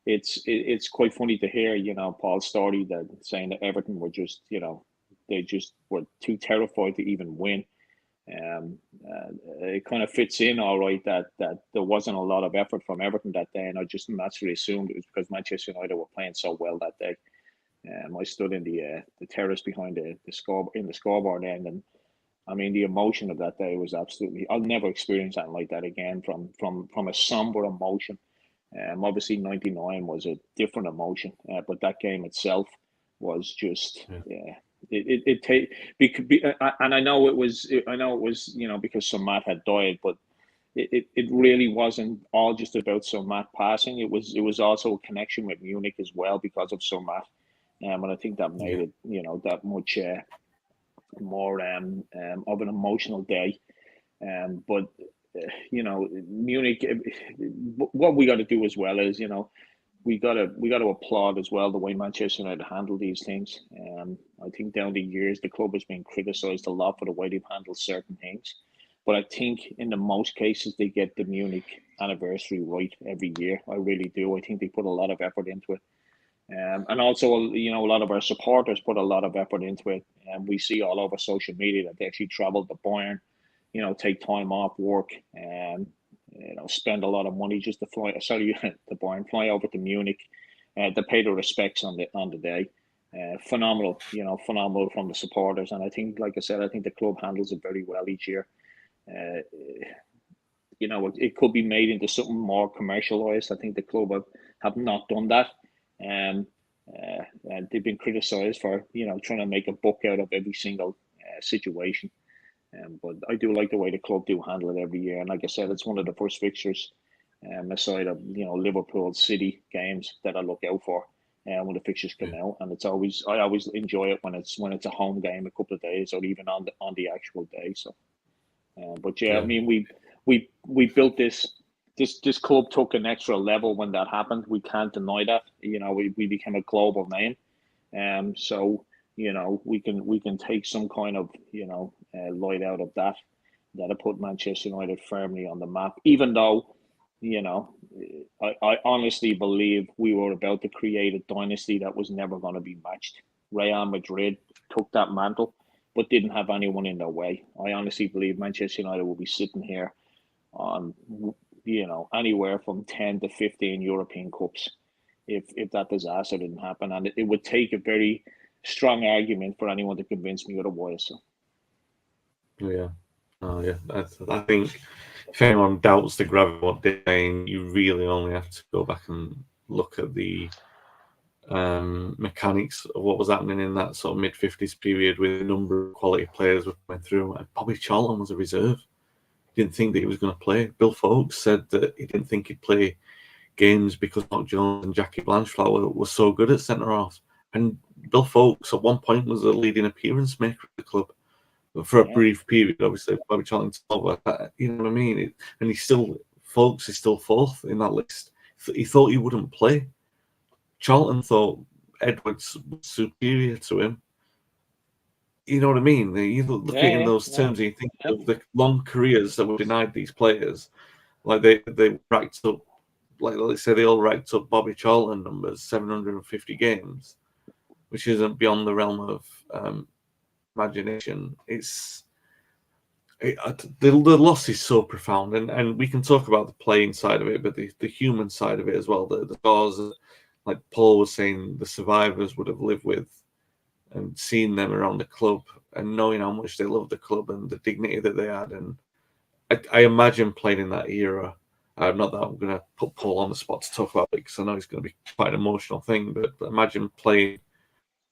[SPEAKER 3] it's quite funny to hear, Paul's story, that saying that Everton were just, they just were too terrified to even win. It kind of fits in all right that there wasn't a lot of effort from Everton that day, and I just naturally assumed it was because Manchester United were playing so well that day. I stood in the terrace behind the scoreboard end, and I mean the emotion of that day was absolutely. I'll never experience anything like that again. From a somber emotion. Obviously, '99 was a different emotion, but that game itself was just. Yeah. It take and I know it was because Sir Matt had died, but it really wasn't all just about Sir Matt passing. It was also a connection with Munich as well because of Sir Matt, and I think that made it that much more of an emotional day. But Munich, what we got to do as well is we got to applaud as well the way Manchester United handle these things. I think down the years the club has been criticised a lot for the way they've handled certain things, but I think in the most cases they get the Munich anniversary right every year. I really do. I think they put a lot of effort into it, and also a lot of our supporters put a lot of effort into it. And we see all over social media that they actually travel to Bayern, take time off work and. Spend a lot of money just to fly. Sorry, to Bayern, fly over to Munich, to pay the respects on the day. Phenomenal, phenomenal from the supporters, and I think, like I said, I think the club handles it very well each year. It could be made into something more commercialized. I think the club have not done that, and they've been criticised for trying to make a buck out of every single situation. But I do like the way the club do handle it every year, and like I said, it's one of the first fixtures, aside of Liverpool City games that I look out for, when the fixtures come out, and I always enjoy it when it's a home game, a couple of days, or even on the actual day. So, but I mean, we built this club took an extra level when that happened. We can't deny that. We became a global name, so. We can take some kind of light out of that have put Manchester United firmly on the map. Even though, I honestly believe we were about to create a dynasty that was never going to be matched. Real Madrid took that mantle, but didn't have anyone in their way. I honestly believe Manchester United will be sitting here on anywhere from 10 to 15 European Cups if that disaster didn't happen, and it would take a very strong argument for anyone to convince me otherwise. So.
[SPEAKER 1] Yeah. Oh, yeah. I think if anyone doubts the gravity of what they're saying, you really only have to go back and look at the mechanics of what was happening in that sort of mid-50s period with a number of quality players were coming through. And Bobby Charlton was a reserve. He didn't think that he was going to play. Bill Foulkes said that he didn't think he'd play games because Mark Jones and Jackie Blanchflower were so good at centre-half. And Bill Foulkes at one point was a leading appearance maker at the club for a brief period. Obviously, Bobby Charlton's over. You know what I mean? And Foulkes is still fourth in that list. He thought he wouldn't play. Charlton thought Edwards was superior to him. You know what I mean? You look at it in those terms, and you think of the long careers that were denied these players. Like they racked up, like let's say they all racked up Bobby Charlton numbers, 750 games, which isn't beyond the realm of imagination. The loss is so profound, and we can talk about the playing side of it, but the human side of it as well. The scars, like Paul was saying, the survivors would have lived with and seen them around the club and knowing how much they loved the club and the dignity that they had. And I imagine playing in that era. Not that I'm going to put Paul on the spot to talk about it because I know it's going to be quite an emotional thing, but imagine playing.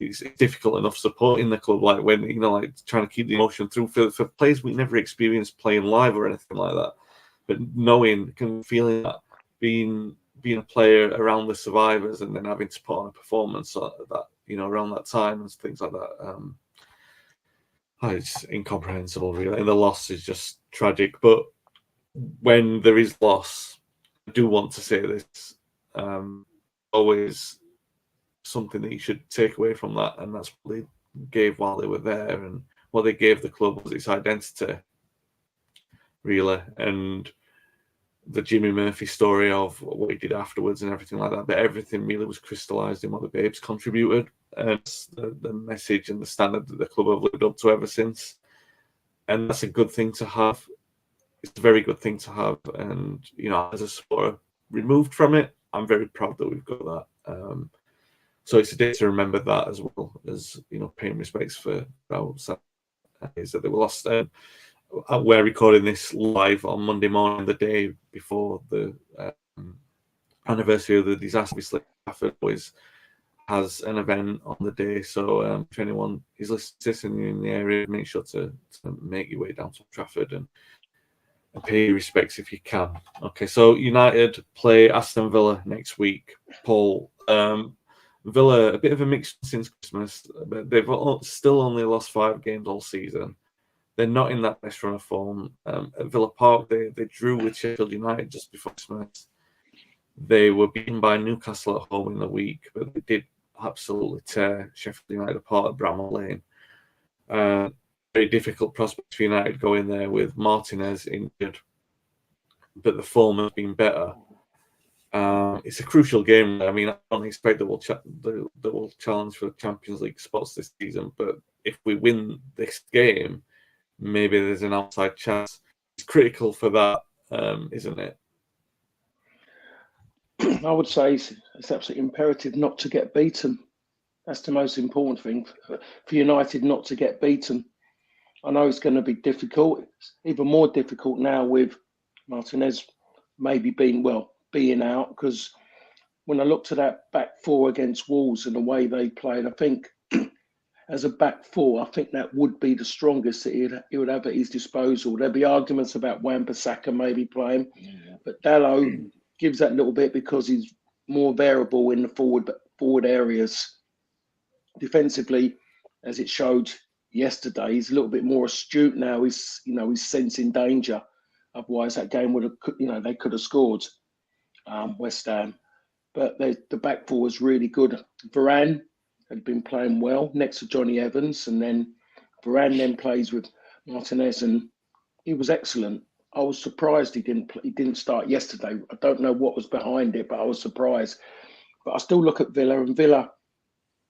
[SPEAKER 1] It's difficult enough supporting the club, like when like trying to keep the emotion through for players we never experienced playing live or anything like that. But feeling that being a player around the survivors and then having to put on a performance that around that time and things like that. It's incomprehensible, really, and the loss is just tragic. But when there is loss, I do want to say this: always something that you should take away from that, and that's what they gave while they were there. And what they gave the club was its identity, really, and the Jimmy Murphy story of what he did afterwards and everything like that. But everything really was crystallised in what the Babes contributed, and the message and the standard that the club have lived up to ever since. And that's a good thing to have. It's a very good thing to have. And, you know, as a supporter removed from it, I'm very proud that we've got that. So it's a day to remember that, as well as, you know, paying respects for how sad it is that they were lost. We're recording this live on Monday morning, the day before the anniversary of the disaster. Obviously, Trafford always has an event on the day. So if anyone is listening in the area, make sure to make your way down to Trafford and pay your respects if you can. Okay, so United play Aston Villa next week. Paul, Villa, a bit of a mix since Christmas, but they've still only lost 5 games all season. They're not in that best run of form. At Villa Park, they drew with Sheffield United just before Christmas. They were beaten by Newcastle at home in the week, but they did absolutely tear Sheffield United apart at Bramall Lane. Very difficult prospect for United going there with Martinez injured, but the form has been better. It's a crucial game. I mean, I don't expect that we'll challenge for Champions League spots this season, but if we win this game, maybe there's an outside chance. It's critical for that, isn't it?
[SPEAKER 2] I would say it's absolutely imperative not to get beaten. That's the most important thing for United, not to get beaten. I know it's going to be difficult. It's even more difficult now with Martinez maybe being out, because when I looked at that back four against Wolves and the way they played, I think as a back four, I think that would be the strongest that he would have at his disposal. There'd be arguments about Wan-Bissaka maybe playing, but Dalot gives that little bit because he's more variable in the forward areas. Defensively, as it showed yesterday, he's a little bit more astute now. He's sensing danger. Otherwise, that game would have, they could have scored, West Ham. But the back four was really good. Varane had been playing well next to Johnny Evans, and then Varane then plays with Martinez, and he was excellent. I was surprised he didn't start yesterday. I don't know what was behind it, but I was surprised. But I still look at Villa, and Villa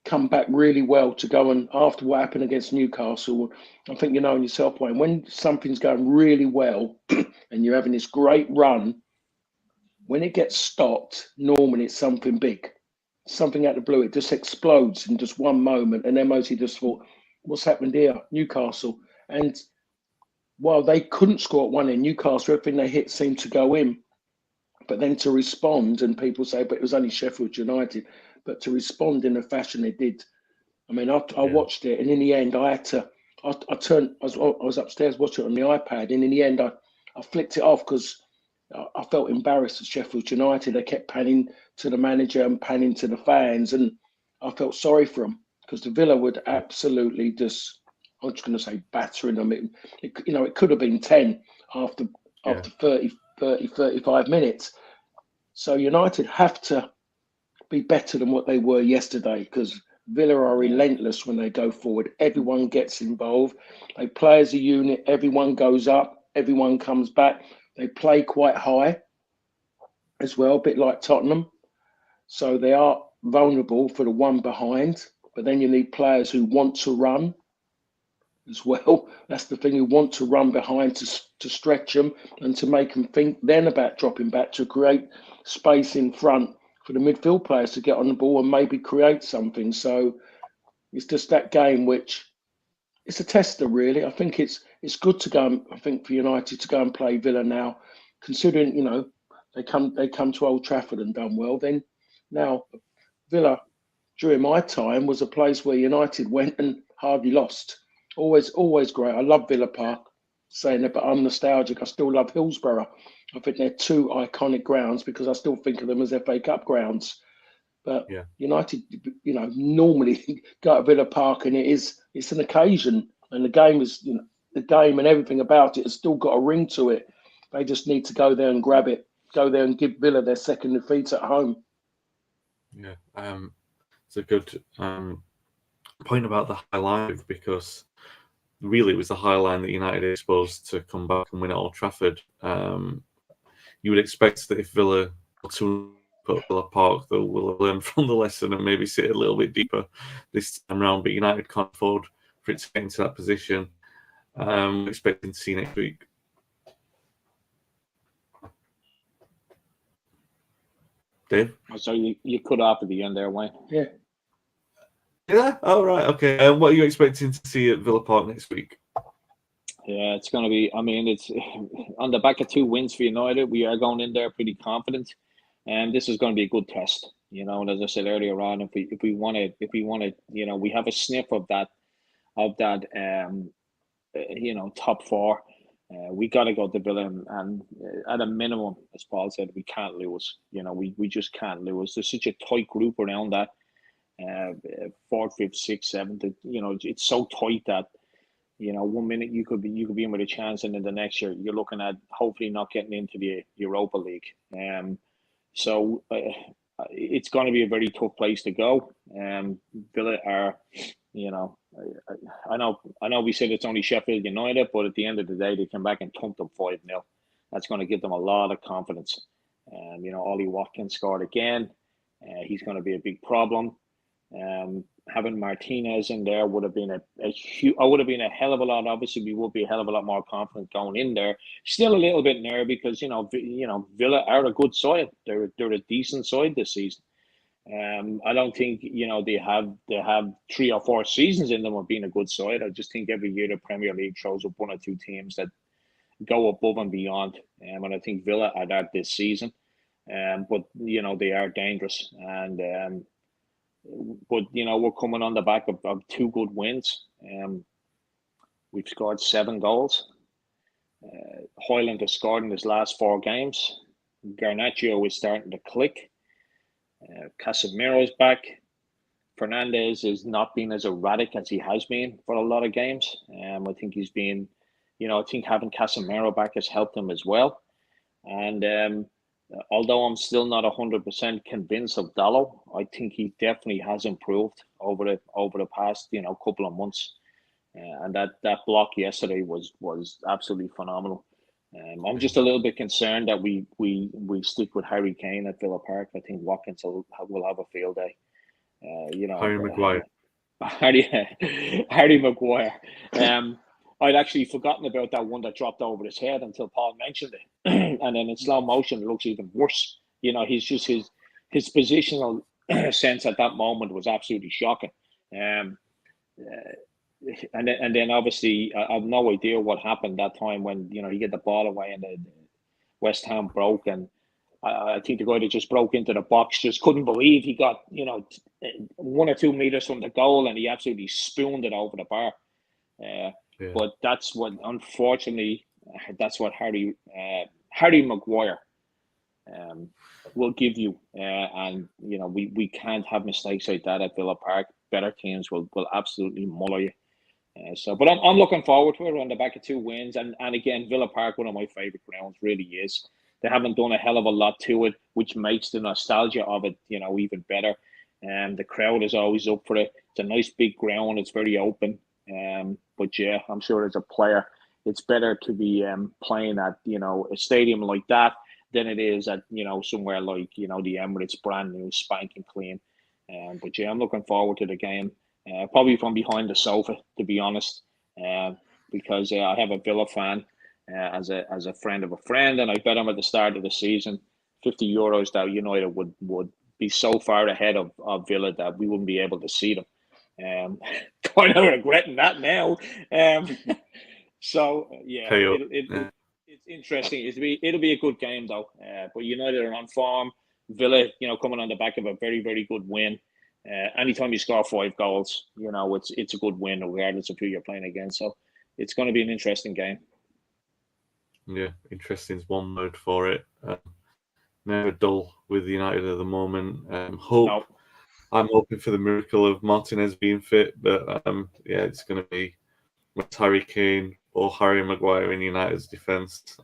[SPEAKER 2] come back really well to go, and after what happened against Newcastle, I think you know in yourself, Wayne, when something's going really well and you're having this great run, when it gets stopped, normally it's something big, something out of the blue. It just explodes in just one moment, and MOT just thought, what's happened here? Newcastle. And while they couldn't score at one end, Newcastle, everything they hit seemed to go in. But then to respond, and people say, but it was only Sheffield United, but to respond in the fashion they did. I mean, I watched it, and in the end, I had to, I was upstairs watching it on the iPad, and in the end, I flicked it off because I felt embarrassed at Sheffield United. They kept panning to the manager and panning to the fans, and I felt sorry for them because the Villa would absolutely just, I'm just going to say, battering them. It could have been 10 after 30, 35 minutes. So United have to be better than what they were yesterday, because Villa are relentless when they go forward. Everyone gets involved. They play as a unit. Everyone goes up. Everyone comes back. They play quite high as well, a bit like Tottenham. So they are vulnerable for the one behind. But then you need players who want to run as well. That's the thing, who want to run behind to stretch them and to make them think then about dropping back, to create space in front for the midfield players to get on the ball and maybe create something. So it's just that game which it's a tester, really. I think it's good to go. I think for United to go and play Villa now, considering they come to Old Trafford and done well. Then now Villa during my time was a place where United went and hardly lost. Always great. I love Villa Park, saying that, but I'm nostalgic. I still love Hillsborough. I think they're two iconic grounds because I still think of them as FA Cup grounds. But United, normally go to Villa Park, and it's an occasion, and the game is, the game and everything about it has still got a ring to it. They just need to go there and grab it, go there and give Villa their second defeat at home.
[SPEAKER 1] Yeah, it's a good point about the high line, because really, it was the high line that United are exposed to come back and win at Old Trafford. You would expect that if Villa go to Villa Park, they will have learned from the lesson and maybe sit a little bit deeper this time round. But United can't afford for it to get into that position. Expecting to see next week. Dave?
[SPEAKER 3] So you cut off at the end there, Wayne.
[SPEAKER 2] Yeah.
[SPEAKER 1] Yeah. Oh, right. Okay. What are you expecting to see at Villa Park next week?
[SPEAKER 3] Yeah, it's going to be. I mean, it's on the back of 2 wins for United. We are going in there pretty confident, and this is going to be a good test. And as I said earlier on, if we want to, we have a sniff of that, top 4. We got to go to Villa, and at a minimum, as Paul said, we can't lose. We just can't lose. There's such a tight group around that. 4th, 5th, 6th, 7th. It's so tight that 1 minute you could be in with a chance, and then the next year you're looking at hopefully not getting into the Europa League. So it's going to be a very tough place to go. Villa are, I know we said it's only Sheffield United, but at the end of the day, they came back and thumped them 5-0. That's going to give them a lot of confidence. Ollie Watkins scored again. He's going to be a big problem. Having Martinez in there would have been I would have been a hell of a lot. Obviously, we would be a hell of a lot more confident going in there. Still a little bit nervous because Villa are a good side. They're a decent side this season. I don't think they have 3 or 4 seasons in them of being a good side. I just think every year the Premier League throws up 1 or 2 teams that go above and beyond. And I think Villa are that this season. But they are dangerous, and but we're coming on the back of 2 good wins. We've scored 7 goals. Hoyland has scored in his last 4 games. Garnacho is starting to click. Casemiro's back. Fernandez is not being as erratic as he has been for a lot of games. I think he's been, I think having Casemiro back has helped him as well. And although I'm still not 100% convinced of Dallo, I think he definitely has improved over the past couple of months. And that block yesterday was absolutely phenomenal. I'm just a little bit concerned that we stick with Harry Kane at Villa Park. I think Watkins will have a field day.
[SPEAKER 1] Harry Maguire.
[SPEAKER 3] Harry Maguire. I'd actually forgotten about that one that dropped over his head until Paul mentioned it, and then in slow motion it looks even worse. He's just his positional sense at that moment was absolutely shocking. And then obviously I have no idea what happened that time when he get the ball away and the West Ham broke, and I think the guy that just broke into the box just couldn't believe he got 1 or 2 meters from the goal, and he absolutely spooned it over the bar. Yeah. But that's what, unfortunately, that's what Harry Maguire will give you, and we can't have mistakes like that at Villa Park. Better teams will absolutely muller you. But I'm looking forward to it on the back of 2 wins, and again, Villa Park, one of my favourite grounds, really is. They haven't done a hell of a lot to it, which makes the nostalgia of it, even better. The crowd is always up for it. It's a nice big ground. It's very open. But yeah, I'm sure as a player, it's better to be playing at a stadium like that than it is at somewhere like the Emirates, brand new, spanking clean. But yeah, I'm looking forward to the game. Probably from behind the sofa, to be honest, because I have a Villa fan as a friend of a friend, and I bet him at the start of the season €50 that United would be so far ahead of Villa that we wouldn't be able to see them. Kind of regretting that now. So yeah, it's interesting. It'll be a good game though. But United are on form. Villa, coming on the back of a very, very good win. Anytime you score 5 goals, it's a good win regardless of who you're playing against. So it's going to be an interesting game.
[SPEAKER 1] Yeah, interesting is one word for it. Never dull with United at the moment. Hope. No. I'm hoping for the miracle of Martinez being fit, but yeah, it's going to be with Harry Kane or Harry Maguire in United's defence.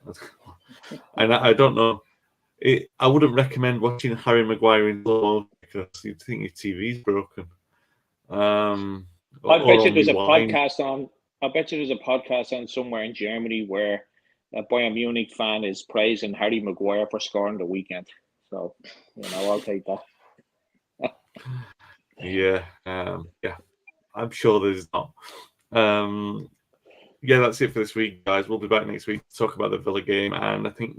[SPEAKER 1] And I don't know. I wouldn't recommend watching Harry Maguire in slow because you'd think your TV's broken.
[SPEAKER 3] I bet you there's a podcast on. I bet you there's a podcast on somewhere in Germany where a Bayern Munich fan is praising Harry Maguire for scoring the weekend. So, I'll take that.
[SPEAKER 1] Yeah, I'm sure there's not. Yeah, that's it for this week, guys. We'll be back next week to talk about the Villa game, and I think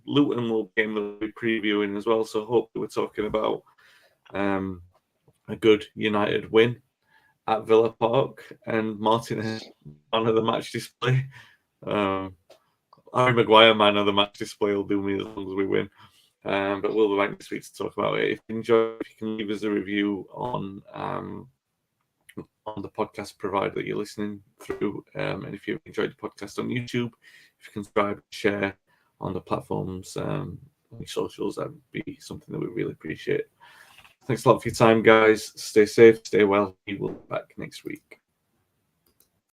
[SPEAKER 1] Luton will game will be previewing as well. So hopefully we're talking about a good United win at Villa Park, and Martinez man of the match display. Harry Maguire man of the match display will do me as long as we win. But we'll be back next week to talk about it. If you enjoy, if you can leave us a review on the podcast provider that you're listening through, and if you've enjoyed the podcast on YouTube, if you can subscribe, share on the platforms, on your socials, that would be something that we really appreciate. Thanks a lot for your time, guys. Stay safe, stay well. We will be back next week.